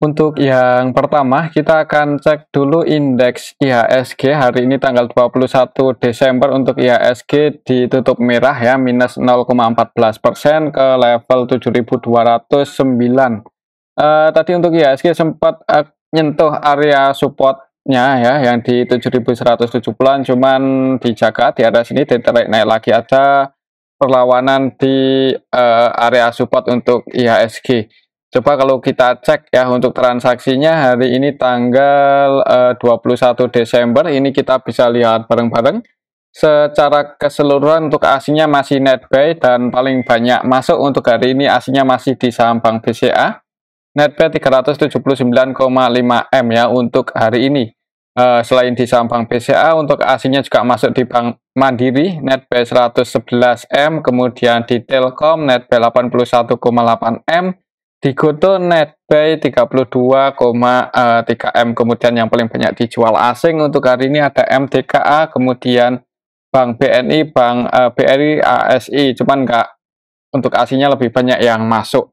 Untuk yang pertama, kita akan cek dulu indeks IHSG hari ini tanggal 21 Desember untuk IHSG ditutup merah ya, minus 0,14% ke level 7.209. Tadi untuk IHSG sempat nyentuh area supportnya ya, yang di 7.170-an, cuman dijaga di area sini, ditarik naik lagi ada perlawanan di area support untuk IHSG. Coba kalau kita cek ya untuk transaksinya hari ini tanggal 21 Desember ini kita bisa lihat bareng-bareng. Secara keseluruhan untuk aslinya masih net buy dan paling banyak masuk untuk hari ini aslinya masih di saham Bank BCA. Net buy 379,5 M ya untuk hari ini. Selain di saham Bank BCA untuk aslinya juga masuk di Bank Mandiri net buy 111 M, kemudian di Telkom net buy 81,8 M. Di Goto net buy 32,3 M, kemudian yang paling banyak dijual asing untuk hari ini ada MDKA, kemudian Bank BNI, Bank BRI, ASI, cuman enggak untuk aslinya lebih banyak yang masuk.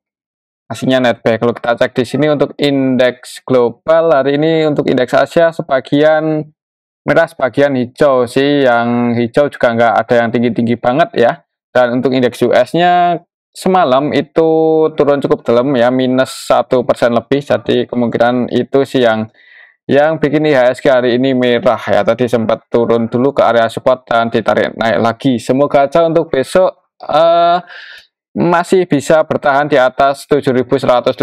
Aslinya net buy. Kalau kita cek di sini untuk indeks global hari ini untuk indeks Asia sebagian merah, sebagian hijau sih, yang hijau juga enggak ada yang tinggi-tinggi banget ya. Dan untuk indeks US-nya semalam itu turun cukup dalam ya, minus 1% lebih, jadi kemungkinan itu sih yang bikin IHSG hari ini merah ya. Tadi sempat turun dulu ke area support dan ditarik naik lagi. Semoga aja untuk besok masih bisa bertahan di atas 7.170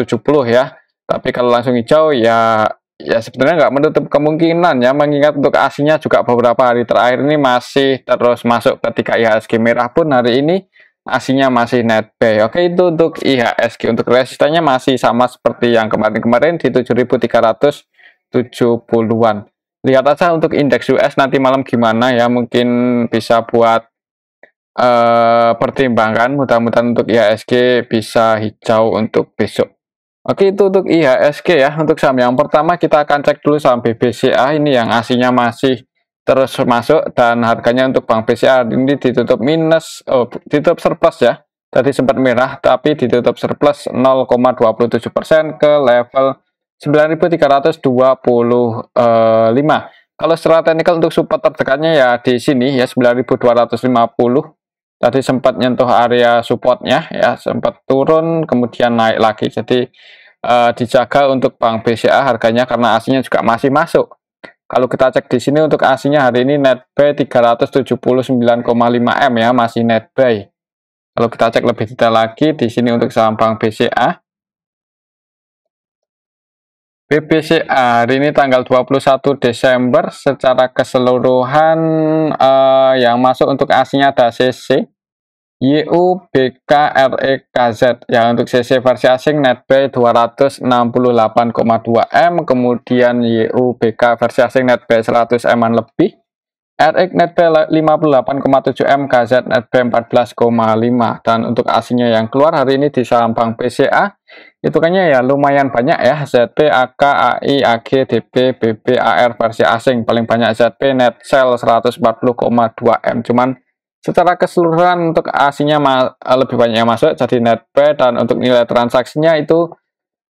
ya. Tapi kalau langsung hijau ya sebenarnya nggak menutup kemungkinan ya, mengingat untuk aslinya juga beberapa hari terakhir ini masih terus masuk ketika IHSG merah pun hari ini aslinya masih net buy. Oke, itu untuk IHSG. Untuk resistennya masih sama seperti yang kemarin-kemarin di 7.370-an. Lihat aja untuk indeks US nanti malam gimana ya, mungkin bisa buat pertimbangkan. Mudah-mudahan untuk IHSG bisa hijau untuk besok. Oke, itu untuk IHSG ya. Untuk saham yang pertama kita akan cek dulu saham BBCA ini yang aslinya masih terus masuk dan harganya untuk Bank BCA ini ditutup ditutup surplus ya. Tadi sempat merah tapi ditutup surplus 0,27% ke level 9.325. Kalau secara teknikal untuk support terdekatnya ya di sini ya 9.250. Tadi sempat nyentuh area supportnya ya, sempat turun kemudian naik lagi. Jadi dijaga untuk Bank BCA harganya karena aslinya juga masih masuk. Kalau kita cek di sini untuk aslinya hari ini net buy 379,5 M ya, masih net buy. Kalau kita cek lebih detail lagi di sini untuk saham Bank BCA. BBCA hari ini tanggal 21 Desember secara keseluruhan yang masuk untuk aslinya ada CC, YU, BK, RE, KZ. Ya, untuk CC versi asing net buy 268,2 M, kemudian YU, BK versi asing net buy 100 M lebih, RX net buy 58,7 M, KZ net buy 14,5. Dan untuk aslinya yang keluar hari ini di saham Bank BCA itu kayaknya ya lumayan banyak ya, ZP, AK, AI, AG, DP, BB, AR versi asing. Paling banyak ZP net sell 140,2 M, cuman secara keseluruhan untuk aslinya lebih banyak yang masuk jadi net buy. Dan untuk nilai transaksinya itu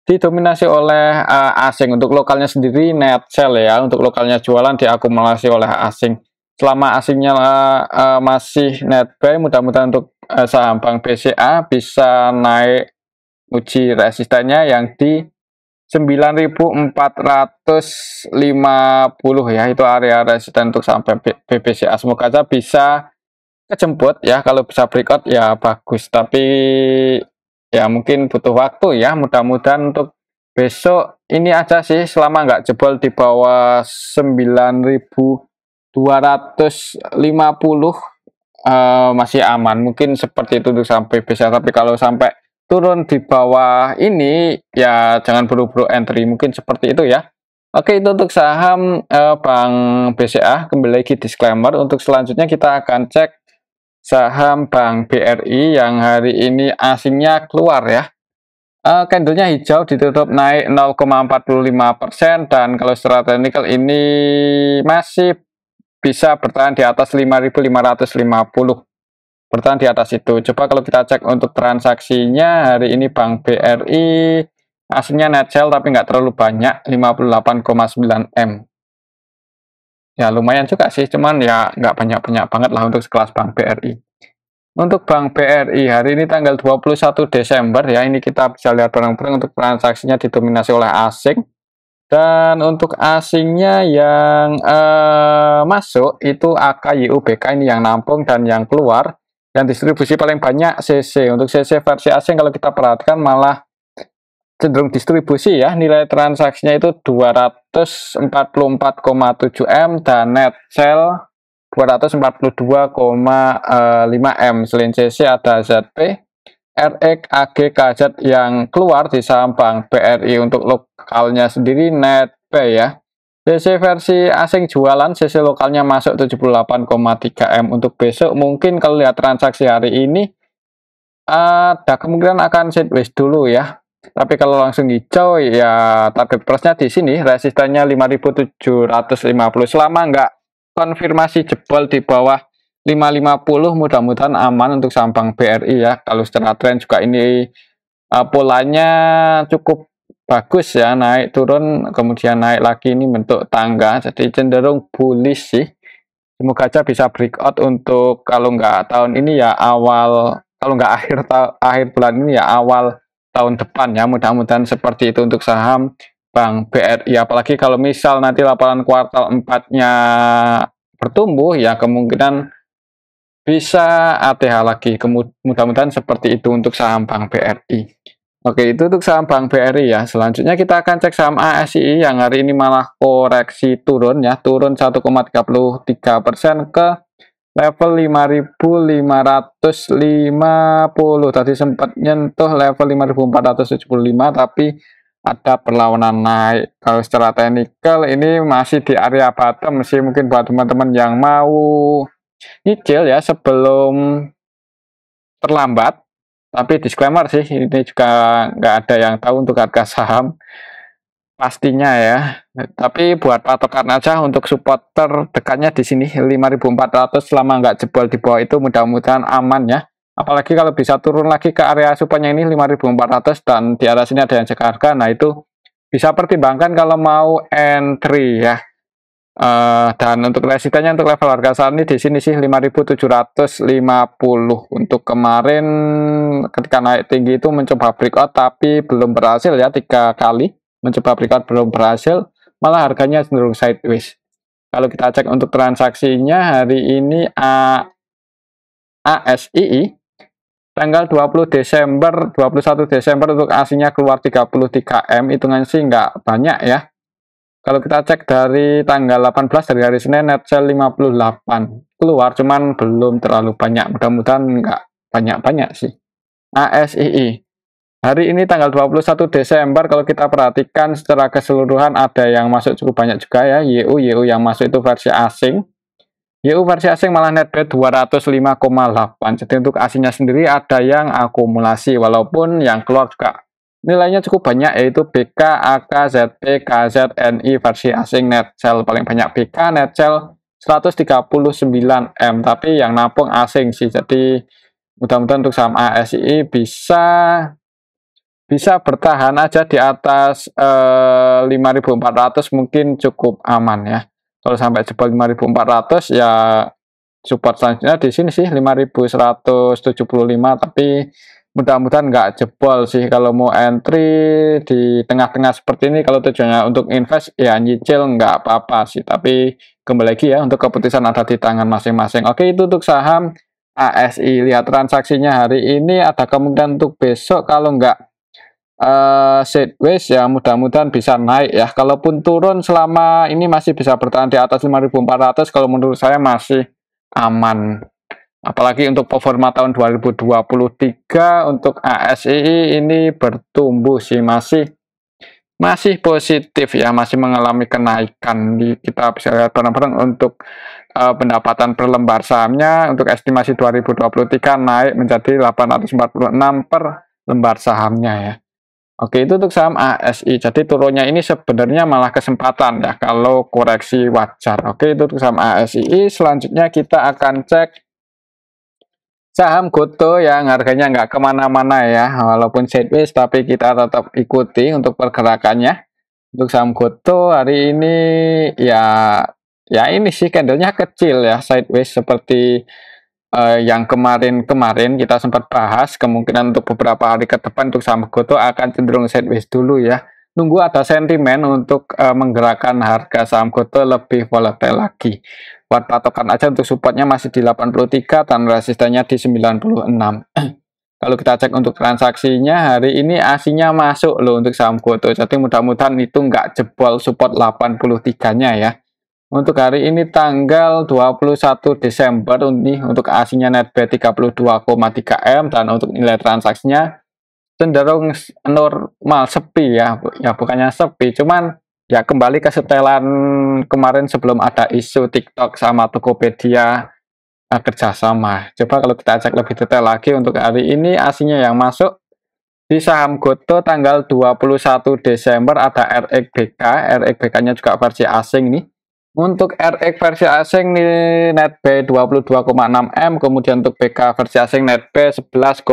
didominasi oleh asing. Untuk lokalnya sendiri net sell ya, untuk lokalnya jualan diakumulasi oleh asing. Selama asingnya masih net buy, mudah-mudahan untuk saham Bank BCA bisa naik uji resistennya yang di 9.450 ya, itu area resisten untuk saham BBCA. Semoga aja bisa kejemput ya, kalau bisa breakout ya bagus, tapi ya mungkin butuh waktu ya. Mudah-mudahan untuk besok ini aja sih, selama nggak jebol di bawah 9.250 masih aman, mungkin seperti itu untuk sampai bisa. Tapi kalau sampai turun di bawah ini ya jangan buru-buru entry, mungkin seperti itu ya. Oke, itu untuk saham Bank BCA. Kembali lagi disclaimer, untuk selanjutnya kita akan cek saham Bank BRI yang hari ini asingnya keluar ya. Candlenya hijau, ditutup naik 0,45%, dan kalau secara teknikal ini masih bisa bertahan di atas 5.550. Bertahan di atas itu. Coba kalau kita cek untuk transaksinya hari ini Bank BRI Aslinya net sell tapi nggak terlalu banyak, 58,9 M. Ya lumayan juga sih, cuman ya nggak banyak-banyak banget lah untuk sekelas Bank BRI. Untuk Bank BRI hari ini tanggal 21 Desember ya, ini kita bisa lihat bareng-bareng untuk transaksinya didominasi oleh asing. Dan untuk asingnya yang masuk itu AKYUBK ini yang nampung, dan yang keluar dan distribusi paling banyak CC. Untuk CC versi asing kalau kita perhatikan malah cenderung distribusi ya, nilai transaksinya itu 244,7 M dan net sell 242,5 M. Selain CC ada ZP, RX, AG, KZ yang keluar di saham Bank BRI. Untuk lokalnya sendiri net P ya. CC versi asing jualan, CC lokalnya masuk 78,3 M. Untuk besok mungkin kalau lihat transaksi hari ini ada kemungkinan akan sideways dulu ya. Tapi kalau langsung hijau ya target price-nya di sini, resistannya 5.750. Selama nggak konfirmasi jebol di bawah 550 mudah-mudahan aman untuk saham Bank BRI ya. Kalau secara tren juga ini polanya cukup bagus ya, naik turun kemudian naik lagi, ini bentuk tangga, jadi cenderung bullish sih. Semoga aja bisa breakout untuk kalau nggak tahun ini ya awal, kalau nggak akhir bulan ini ya awal tahun depan ya, mudah-mudahan seperti itu untuk saham Bank BRI. Apalagi kalau misal nanti laporan kuartal 4-nya bertumbuh ya, kemungkinan bisa ATH lagi. Mudah-mudahan seperti itu untuk saham Bank BRI. Oke, itu untuk saham Bank BRI ya. Selanjutnya kita akan cek saham ASI yang hari ini malah koreksi turun ya, turun 1,33% ke level 5.550. Tadi sempat nyentuh level 5.475 tapi ada perlawanan naik. Kalau secara teknikal ini masih di area bottom sih, mungkin buat teman-teman yang mau nyicil ya sebelum terlambat. Tapi disclaimer sih, ini juga nggak ada yang tahu untuk harga saham pastinya ya. Tapi buat patokan aja, untuk support terdekatnya di sini 5.400. Selama nggak jebol di bawah itu mudah-mudahan aman ya. Apalagi kalau bisa turun lagi ke area supportnya ini 5.400 dan di atas sini ada yang cek harga, nah itu bisa pertimbangkan kalau mau entry ya. Dan untuk resistennya untuk level harga saat ini di sini sih 5.750. Untuk kemarin ketika naik tinggi itu mencoba breakout tapi belum berhasil ya, 3 kali mencoba breakout belum berhasil, malah harganya cenderung sideways. Kalau kita cek untuk transaksinya hari ini ASII tanggal 21 Desember untuk aslinya keluar 33 M, hitungan sih nggak banyak ya. Kalau kita cek dari tanggal 18 dari hari Senin, net sell 58 keluar, cuman belum terlalu banyak, mudah-mudahan nggak banyak-banyak sih. ASII hari ini tanggal 21 Desember kalau kita perhatikan secara keseluruhan ada yang masuk cukup banyak juga ya. YU yang masuk itu versi asing. YU versi asing malah net bid 205,8. Jadi untuk asingnya sendiri ada yang akumulasi, walaupun yang keluar juga nilainya cukup banyak, yaitu BK, AK, ZP, KZ, NI versi asing. Net sell paling banyak BK, net sell 139 M, tapi yang nampung asing sih. Jadi mudah-mudahan untuk saham ASI bisa bertahan aja di atas 5.400 mungkin cukup aman ya. Kalau sampai jebol 5.400 ya support selanjutnya di sini sih 5.175, tapi mudah-mudahan nggak jebol sih. Kalau mau entry di tengah-tengah seperti ini, kalau tujuannya untuk invest ya nyicil nggak apa-apa sih, tapi kembali lagi ya, untuk keputusan ada di tangan masing-masing. Oke, itu untuk saham ASI. Lihat transaksinya hari ini, ada kemungkinan untuk besok kalau nggak sideways ya mudah-mudahan bisa naik ya. Kalaupun turun selama ini masih bisa bertahan di atas 5.400, kalau menurut saya masih aman. Apalagi untuk performa tahun 2023 untuk ASI ini bertumbuh sih, masih positif ya, masih mengalami kenaikan. Kita bisa lihat bareng-bareng untuk pendapatan per lembar sahamnya untuk estimasi 2023 naik menjadi 846 per lembar sahamnya ya. Oke, itu untuk saham ASI. Jadi turunnya ini sebenarnya malah kesempatan ya kalau koreksi wajar. Oke, itu untuk saham ASI. Selanjutnya kita akan cek Saham GoTo yang harganya nggak kemana-mana ya, walaupun sideways tapi kita tetap ikuti untuk pergerakannya. Untuk saham GoTo hari ini ya ini sih candlenya kecil ya, sideways seperti yang kemarin-kemarin kita sempat bahas. Kemungkinan untuk beberapa hari ke depan untuk saham GoTo akan cenderung sideways dulu ya. Nunggu ada sentimen untuk menggerakkan harga saham GoTo lebih volatile lagi. Buat patokan aja untuk supportnya masih di 83 dan resistennya di 96. Kalau kita cek untuk transaksinya hari ini aslinya masuk loh untuk saham GoTo. Jadi mudah-mudahan itu nggak jebol support 83-nya ya. Untuk hari ini tanggal 21 Desember ini untuk aslinya netbuy 32,3 M dan untuk nilai transaksinya cenderung normal sepi ya. Ya bukannya sepi, cuman ya kembali ke setelan kemarin sebelum ada isu TikTok sama Tokopedia kerjasama. Coba kalau kita cek lebih detail lagi untuk hari ini aslinya yang masuk di saham GoTo tanggal 21 Desember ada RXBK. RXBK-nya juga versi asing nih. Untuk RX versi asing nih netbuy 22,6 M, kemudian untuk BK versi asing netbuy 11,6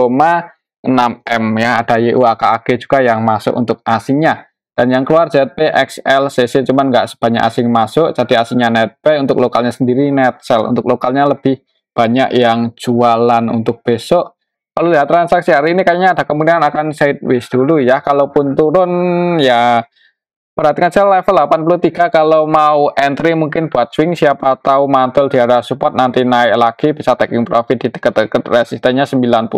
M ya. Ada YUAKAG juga yang masuk untuk asingnya. Dan yang keluar ZP, XL, CC cuman nggak sebanyak asing masuk, jadi asingnya netbuy, untuk lokalnya sendiri net sell. Untuk lokalnya lebih banyak yang jualan untuk besok. Kalau lihat transaksi hari ini kayaknya ada kemungkinan akan sideways dulu ya. Kalaupun turun ya perhatikan saja level 83 kalau mau entry mungkin buat swing, siapa tahu mantul di area support nanti naik lagi bisa taking profit di dekat-dekat resistennya 96.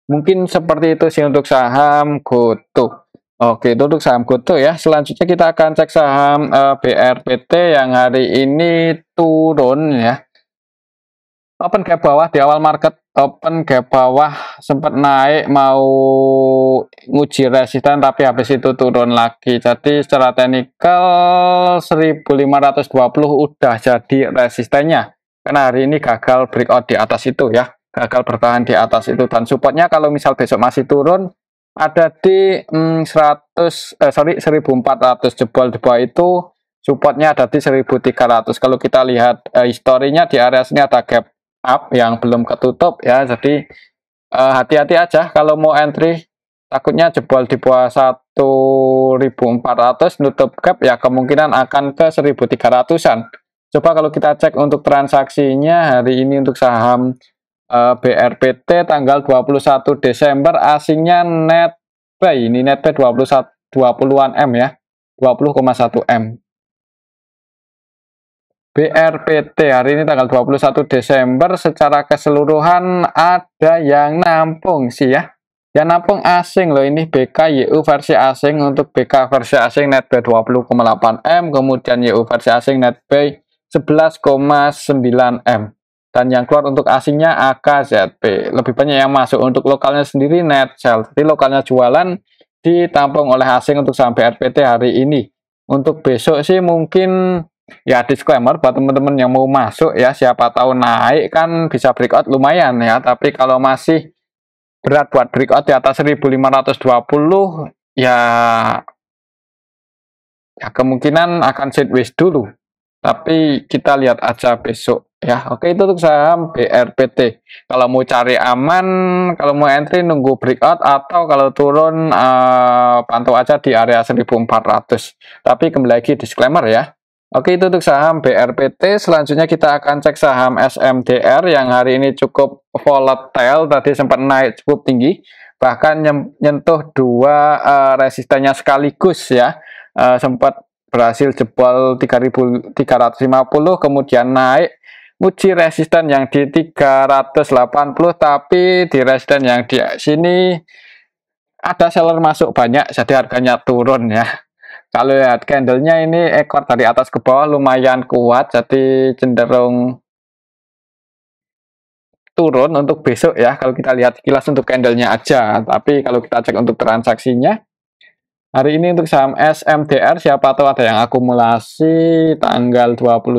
Mungkin seperti itu sih untuk saham GoTo. Oke, itu untuk saham GoTo ya. Selanjutnya kita akan cek saham BRPT yang hari ini turun ya. Open gap bawah di awal market, open gap bawah sempat naik mau nguji resisten tapi habis itu turun lagi. Jadi secara teknikal 1520 udah jadi resistennya. Karena hari ini gagal breakout di atas itu ya. Gagal bertahan di atas itu dan supportnya kalau misal besok masih turun ada di 1400 jebol di bawah itu supportnya ada di 1300. Kalau kita lihat historinya di area sini ada gap up yang belum ketutup ya, jadi hati-hati aja kalau mau entry, takutnya jebol di bawah 1400 nutup gap ya kemungkinan akan ke 1300-an. Coba kalau kita cek untuk transaksinya hari ini untuk saham BRPT tanggal 21 Desember asingnya net buy, ini net buy 20-an M ya, 20,1 M. BRPT hari ini tanggal 21 Desember secara keseluruhan ada yang nampung sih ya. Yang nampung asing loh ini BK YU versi asing. Untuk BK versi asing net buy 20,8 M, kemudian YU versi asing net buy 11,9 M. Dan yang keluar untuk asingnya AKZP. Lebih banyak yang masuk. Untuk lokalnya sendiri net sell. Jadi lokalnya jualan ditampung oleh asing untuk saham BRPT hari ini. Untuk besok sih mungkin ya disclaimer buat teman-teman yang mau masuk ya, siapa tahu naik kan bisa breakout lumayan ya. Tapi kalau masih berat buat breakout di atas 1520 ya kemungkinan akan sideways dulu. Tapi kita lihat aja besok ya. Oke, itu untuk saham BRPT. Kalau mau cari aman, kalau mau entry nunggu breakout atau kalau turun pantau aja di area 1400. Tapi kembali lagi disclaimer ya. Oke, itu untuk saham BRPT. Selanjutnya kita akan cek saham SMDR yang hari ini cukup volatile, tadi sempat naik cukup tinggi, bahkan nyentuh dua resistennya sekaligus ya. Sempat berhasil jebol 3350, kemudian naik uji resisten yang di 380, tapi di resisten yang di sini ada seller masuk banyak jadi harganya turun ya. Kalau lihat candlenya ini ekor dari atas ke bawah lumayan kuat, jadi cenderung turun untuk besok ya. Kalau kita lihat kilas untuk candlenya aja, tapi kalau kita cek untuk transaksinya hari ini untuk saham SMDR siapa tahu ada yang akumulasi tanggal 21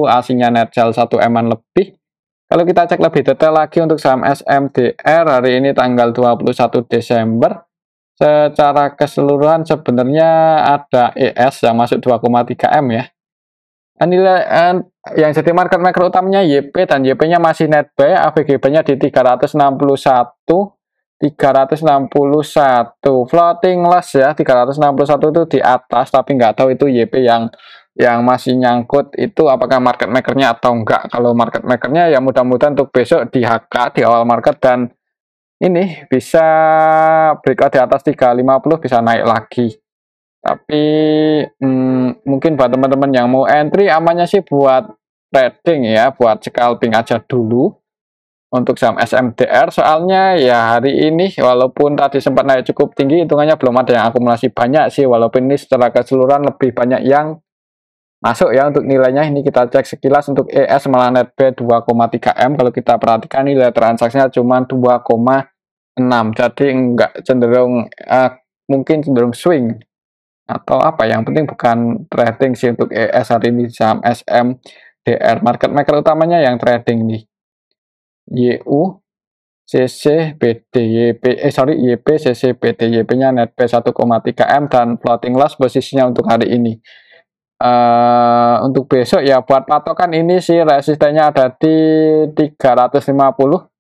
aslinya net sell 1 M-an lebih. Kalau kita cek lebih detail lagi untuk saham SMDR hari ini tanggal 21 Desember secara keseluruhan sebenarnya ada ES yang masuk 2,3 M ya. Nilai yang jadi market maker utamanya YP dan YP-nya masih net buy, AVGB-nya di 361, 361 floating loss ya, 361 itu di atas, tapi nggak tahu itu YP yang masih nyangkut itu apakah market makernya atau enggak. Kalau market makernya ya mudah-mudahan untuk besok di HK di awal market dan ini bisa breakout di atas 350 bisa naik lagi. Tapi mungkin buat teman-teman yang mau entry amannya sih buat trading ya, buat scalping aja dulu untuk saham SMDR. Soalnya ya hari ini walaupun tadi sempat naik cukup tinggi, hitungannya belum ada yang akumulasi banyak sih, walaupun ini secara keseluruhan lebih banyak yang masuk ya. Untuk nilainya ini kita cek sekilas untuk ES malah net B 2,3 M. Kalau kita perhatikan nilai transaksinya cuma 2,6, jadi enggak cenderung mungkin cenderung swing atau apa, yang penting bukan trading sih untuk ES hari ini saham SMDR. Market maker utamanya yang trading nih YU CCBD YP CCBD, YP-nya net B 1,3 M dan floating loss posisinya untuk hari ini. Untuk besok ya buat patokan ini sih resistennya ada di 350.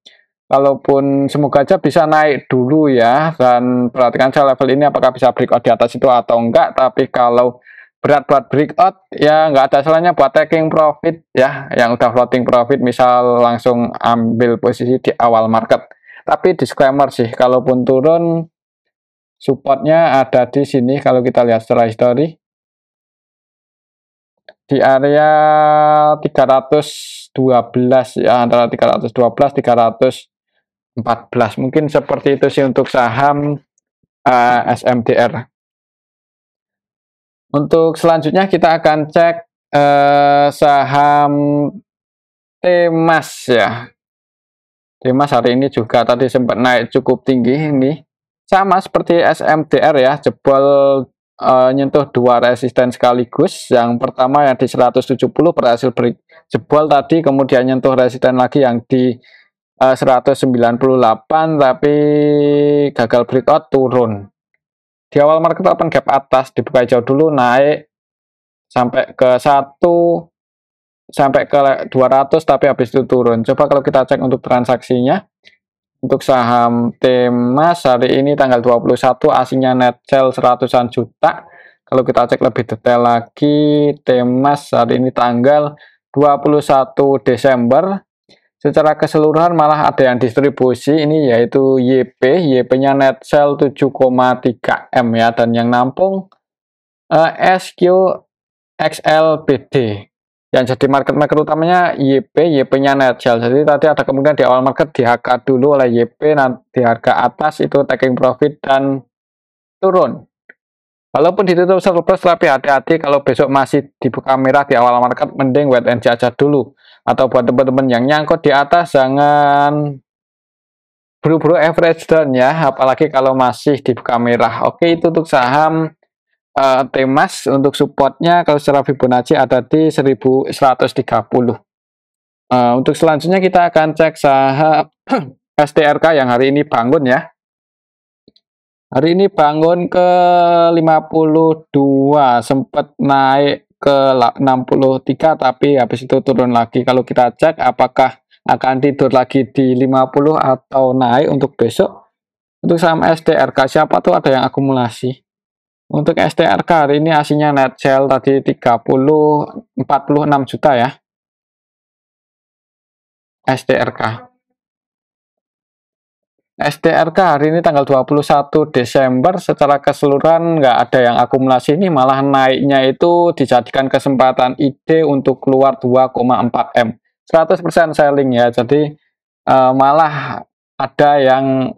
Kalaupun semoga aja bisa naik dulu ya, dan perhatikan saya level ini apakah bisa breakout di atas itu atau enggak. Tapi kalau berat buat breakout ya nggak ada salahnya buat taking profit ya, yang udah floating profit misal langsung ambil posisi di awal market. Tapi disclaimer sih, kalaupun turun supportnya ada di sini. Kalau kita lihat secara histori di area 312 ya, antara 312 314, mungkin seperti itu sih untuk saham SMDR. Untuk selanjutnya kita akan cek saham Temas ya. Temas hari ini juga tadi sempat naik cukup tinggi, ini sama seperti SMDR ya, jebol nyentuh dua resisten sekaligus. Yang pertama yang di 170 berhasil jebol tadi, kemudian nyentuh resisten lagi yang di 198 tapi gagal breakout, turun. Di awal market open gap atas, dibuka hijau dulu, naik sampai ke 1 sampai ke 200 tapi habis itu turun. Coba kalau kita cek untuk transaksinya. Untuk saham Temas hari ini tanggal 21 aslinya net sell 100-an juta. Kalau kita cek lebih detail lagi, Temas hari ini tanggal 21 Desember. Secara keseluruhan malah ada yang distribusi ini yaitu YP-nya net sell 7,3 M ya, dan yang nampung SQXLBD. Yang jadi market maker utamanya YP-nya net sell. Jadi tadi ada kemungkinan di awal market di HK dulu oleh YP, nanti harga atas itu taking profit dan turun. Walaupun ditutup surplus tapi hati-hati, kalau besok masih dibuka merah di awal market mending wait and see aja dulu. Atau buat teman-teman yang nyangkut di atas jangan buru-buru average down ya, apalagi kalau masih dibuka merah. Oke, itu untuk saham Temas. Untuk supportnya kalau secara Fibonacci ada di 1130. Untuk selanjutnya kita akan cek saham STRK yang hari ini bangun ya. Hari ini bangun ke 52, sempat naik ke 63 tapi habis itu turun lagi. Kalau kita cek apakah akan tidur lagi di 50 atau naik untuk besok. Untuk saham STRK siapa tuh ada yang akumulasi. Untuk STRK hari ini aslinya net sell tadi 46 juta ya. STRK hari ini tanggal 21 Desember secara keseluruhan nggak ada yang akumulasi, ini malah naiknya itu dijadikan kesempatan ide untuk keluar 2,4 M. 100% selling ya, jadi malah ada yang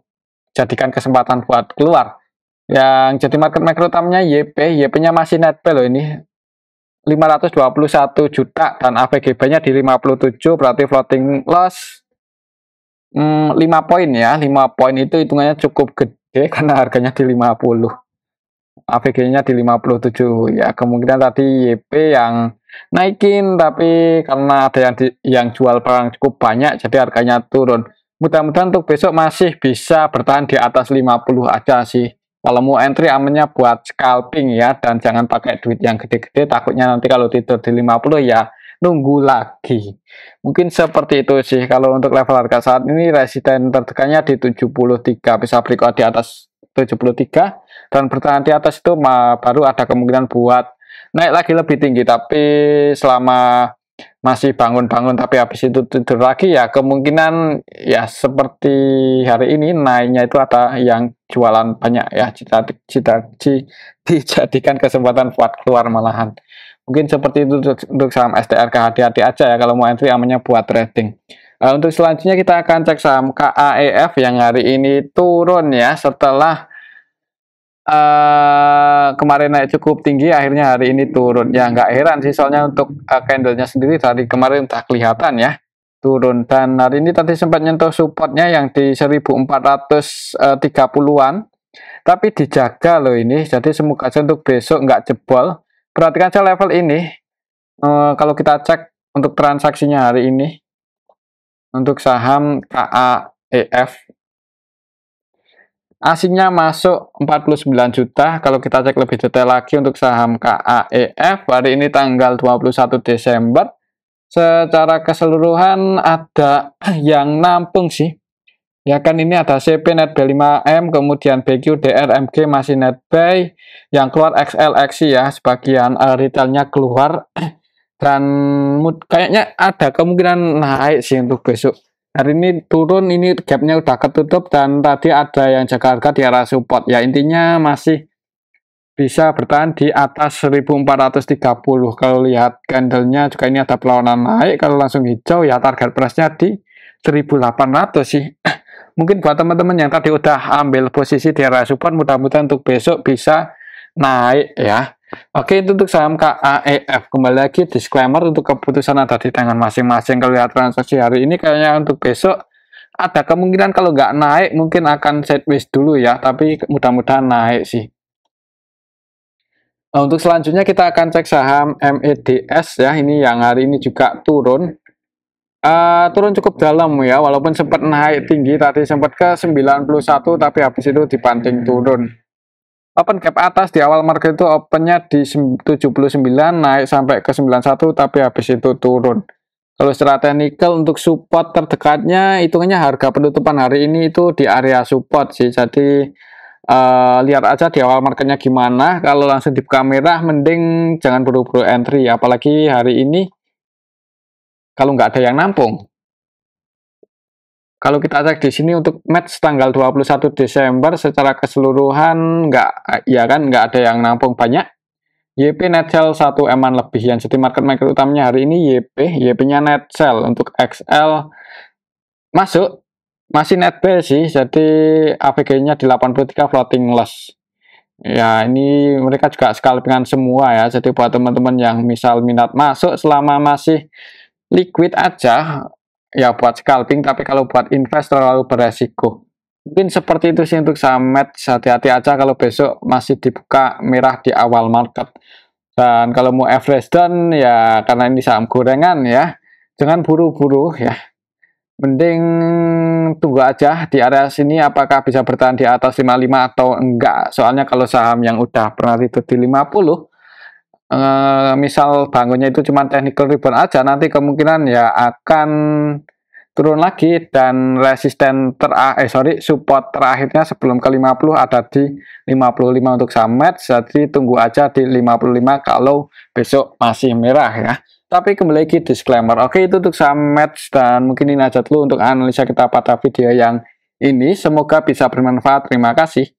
jadikan kesempatan buat keluar. Yang jadi market maker utamanya YP-nya masih net buy loh, ini 521 juta dan AVGB-nya di 57, berarti floating loss 5 poin ya. 5 poin itu hitungannya cukup gede karena harganya di 50, AVG-nya di 57 ya. Kemungkinan tadi YP yang naikin, tapi karena ada yang jual barang cukup banyak jadi harganya turun. Mudah-mudahan untuk besok masih bisa bertahan di atas 50 aja sih. Kalau mau entry amannya buat scalping ya, dan jangan pakai duit yang gede-gede, takutnya nanti kalau tidur di 50 ya nunggu lagi. Mungkin seperti itu sih kalau untuk level harga saat ini. Resisten terdekatnya di 73, bisa breakout di atas 73 dan bertahan di atas itu baru ada kemungkinan buat naik lagi lebih tinggi. Tapi selama masih bangun-bangun tapi habis itu tidur lagi ya kemungkinan ya seperti hari ini naiknya itu ada yang jualan banyak ya, dijadikan kesempatan buat keluar malahan. Mungkin seperti itu untuk saham STRK. Hati-hati aja ya kalau mau entry, amannya buat trading. Untuk selanjutnya kita akan cek saham KAEF yang hari ini turun ya, setelah kemarin naik cukup tinggi, akhirnya hari ini turun. Ya nggak heran sih, soalnya untuk candlenya sendiri dari kemarin udah kelihatan ya turun, dan hari ini tadi sempat nyentuh supportnya yang di 1430-an, tapi dijaga loh ini. Jadi semoga aja untuk besok nggak jebol. Perhatikan aja level ini. Kalau kita cek untuk transaksinya hari ini untuk saham KAEF, asingnya masuk 49 juta. Kalau kita cek lebih detail lagi untuk saham KAEF hari ini tanggal 21 Desember, secara keseluruhan ada yang nampung sih. Ya kan, ini ada CP NetBuy 5M, kemudian BQ DRMG masih NetBuy, yang keluar XLXI ya, sebagian retailnya keluar, dan kayaknya ada kemungkinan naik sih untuk besok. Hari ini turun, ini gapnya udah ketutup, dan tadi ada yang jaga harga di arah support. Ya intinya masih bisa bertahan di atas 1430. Kalau lihat candlenya juga ini ada perlawanan naik. Kalau langsung hijau ya target price-nya di 1800 sih. Mungkin buat teman-teman yang tadi udah ambil posisi di area support, mudah-mudahan untuk besok bisa naik ya. Oke, itu untuk saham KAEF. Kembali lagi disclaimer, untuk keputusan ada di tangan masing-masing. Kalau lihat transaksi hari ini kayaknya untuk besok ada kemungkinan kalau nggak naik mungkin akan sideways dulu ya, tapi mudah-mudahan naik sih. Untuk selanjutnya kita akan cek saham MEDS ya, ini yang hari ini juga turun. Turun cukup dalam ya, walaupun sempat naik tinggi tadi, sempat ke 91 tapi habis itu dibanting turun. Open gap atas di awal market itu opennya di 79, naik sampai ke 91 tapi habis itu turun. Kalau secara teknikal untuk support terdekatnya, hitungannya harga penutupan hari ini itu di area support sih. Jadi lihat aja di awal marketnya gimana. Kalau langsung dibuka merah mending jangan buru-buru entry, apalagi hari ini kalau nggak ada yang nampung. Kalau kita cek di sini untuk match tanggal 21 Desember secara keseluruhan nggak ada yang nampung banyak. YP net sell 1 eman lebih yang jadi market maker utamanya hari ini YP-nya net sell. Untuk XL masuk masih net buy sih, jadi AVG-nya di 83 floating loss. Ya ini mereka juga scalpingan semua ya, jadi buat teman-teman yang misal minat masuk selama masih liquid aja ya buat scalping, tapi kalau buat invest terlalu beresiko. Mungkin seperti itu sih untuk saham match. Hati-hati aja kalau besok masih dibuka merah di awal market. Dan kalau mau average down ya, karena ini saham gorengan ya, jangan buru-buru ya. Mending tunggu aja di area sini apakah bisa bertahan di atas 55 atau enggak. Soalnya kalau saham yang udah pernah itu di 50, misal bangunnya itu cuma technical rebound aja, nanti kemungkinan ya akan turun lagi, dan resisten support terakhirnya sebelum ke 50 ada di 55 untuk saham match. Jadi tunggu aja di 55 kalau besok masih merah ya. Tapi kembali lagi disclaimer. Oke, itu untuk saham match, dan mungkin ini aja dulu untuk analisa kita pada video yang ini. Semoga bisa bermanfaat. Terima kasih.